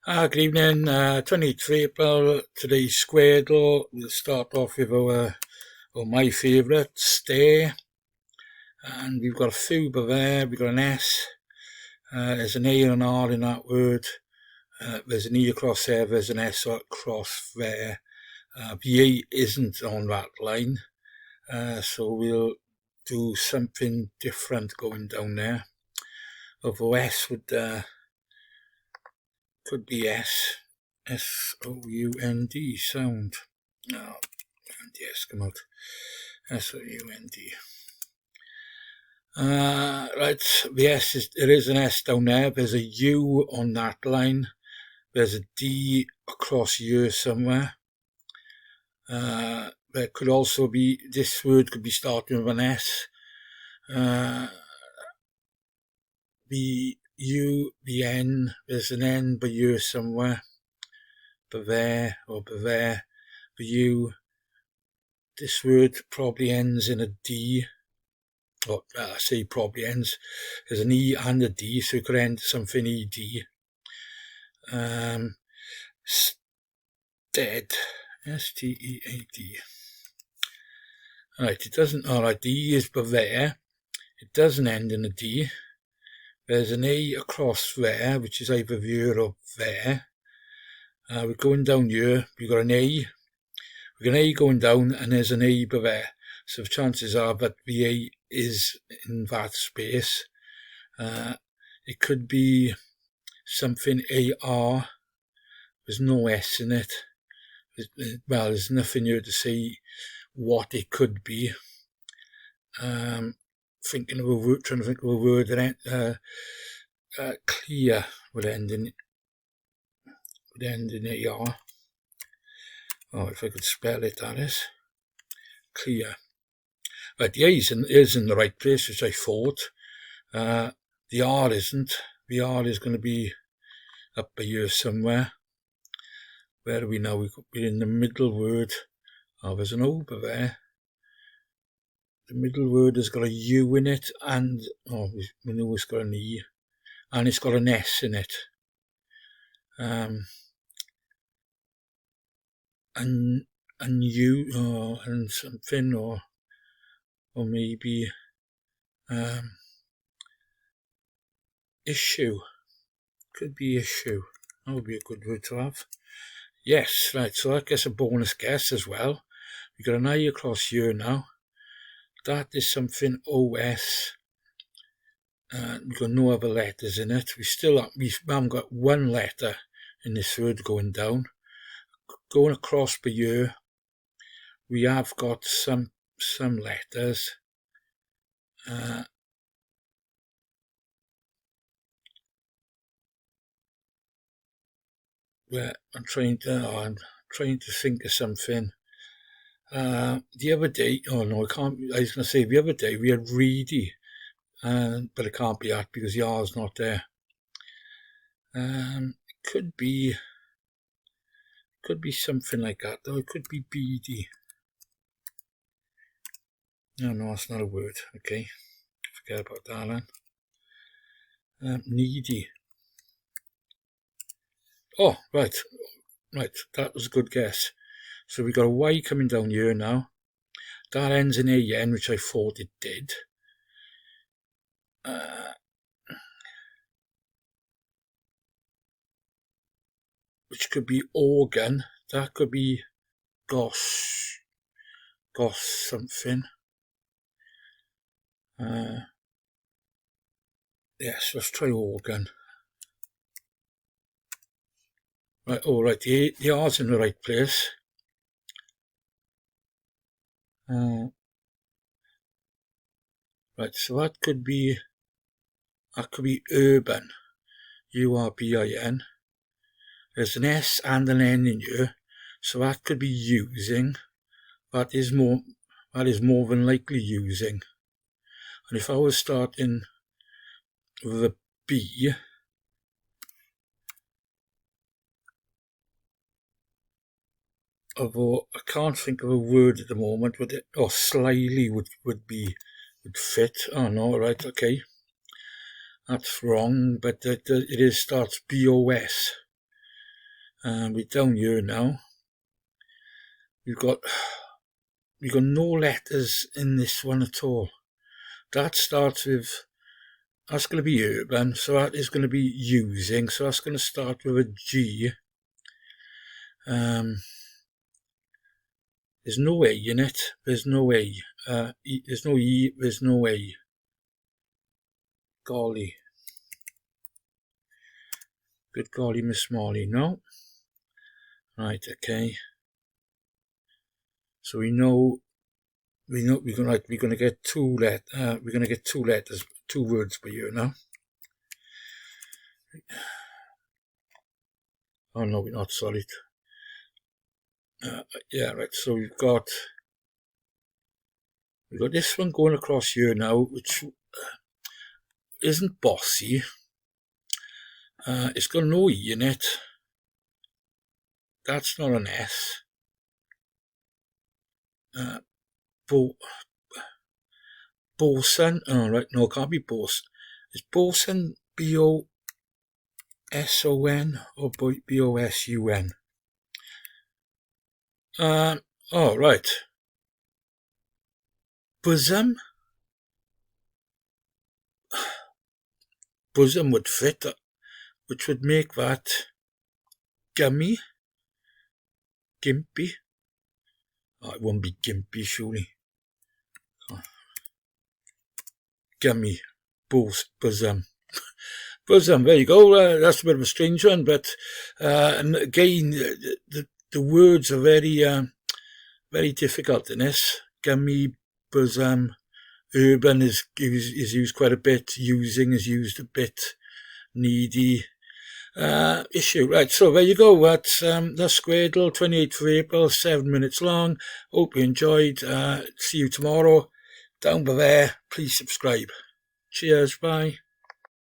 Good evening, 23 April, today's Squardle. We'll start off with my favourite, stay, and we've got a fuba there, we've got an S, there's an A and an R in that word, there's an E across there, there's an S across there. The A isn't on that line, so we'll do something different going down there. Although S could be S-O-U-N-D sound. Oh, and yes, come out. S-O-U-N-D. Right, the S there is an S down there. There's a U on that line. There's a D across here somewhere. There could also be, this word could be starting with an S. The U, the N, there's an N by here somewhere. There or there. The U, this word probably ends in a D. Or I say probably ends. There's an E and a D, so it could end something ED. Stead. S-T-E-A-D. Alright, it doesn't, alright, the E is there. It doesn't end in a D. There's an A across there, which is either here or there. We're going down here, we've got an A. We've got an A going down, and there's an A by there. So the chances are that the A is in that space. It could be something AR. There's no S in it. Well, there's nothing here to say what it could be. Thinking of a word, trying to think of a word that clear would end in AR. Oh, if I could spell it, that is clear. But the A is in the right place, which I thought. The R isn't. The R is going to be up by here somewhere. Where are we now? We're in the middle word. Oh, there's an O by there. The middle word has got a U in it, and we know it's got an E, and it's got an S in it. And U, and something, or maybe issue. Could be issue. That would be a good word to have. Yes, right, so that gets a bonus guess as well. We've got an I across here now. That is something OS. We've got no other letters in it. We haven't got one letter in this word going down. Going across by here, we have got some letters. Where I'm trying to think of something. The other day, oh no, I can't. I was going to say the other day we had reedy, but it can't be that because the R's not there. It could be something like that, though. It could be beady. No, that's not a word. Okay, forget about that then. Needy. Oh, right, that was a good guess. So we got a Y coming down here now. That ends in AN, which I thought it did. Which could be organ. That could be gosh something. Yes, let's try organ. Right, alright, the R's in the right place. Right, so that could be urban. U-R-B-I-N. There's an S and an N in here, so that could be using. That is more than likely using. And if I was starting with a B, although I can't think of a word at the moment, would it? Or slyly would fit. Oh no, right, okay. That's wrong, but it starts BOS. We're down here now. We've got no letters in this one at all. That starts with, that's going to be urban, so that is going to be using, so that's going to start with a G. There's no A in it, there's no A. There's no E, there's no A. Golly. Good golly, Miss Molly, no? Right, okay. So we know we're gonna get two letters, two words per year now. Oh no, we're not, sorry. Yeah, right. So we've got this one going across here now, which isn't bossy. It's got no E in it. That's not an S. Bosun. Oh, right. No, it can't be Bosun. Is Bosun B-O-S-O-N or B-O-S-U-N? Oh, right. Bosom? Bosom would fit, which would make that gummy. Gimpy. Oh, it won't be gimpy, surely. Oh. Gummy. Bosom. Bosom, there you go. That's a bit of a strange one, but and again, the words are very very difficult in this. Gummy, bosom, urban is used quite a bit. Using is used a bit. Needy. Issue. Right, so there you go. That's Squardle, 28th of April, 7 minutes long. Hope you enjoyed. See you tomorrow. Down by there. Please subscribe. Cheers. Bye.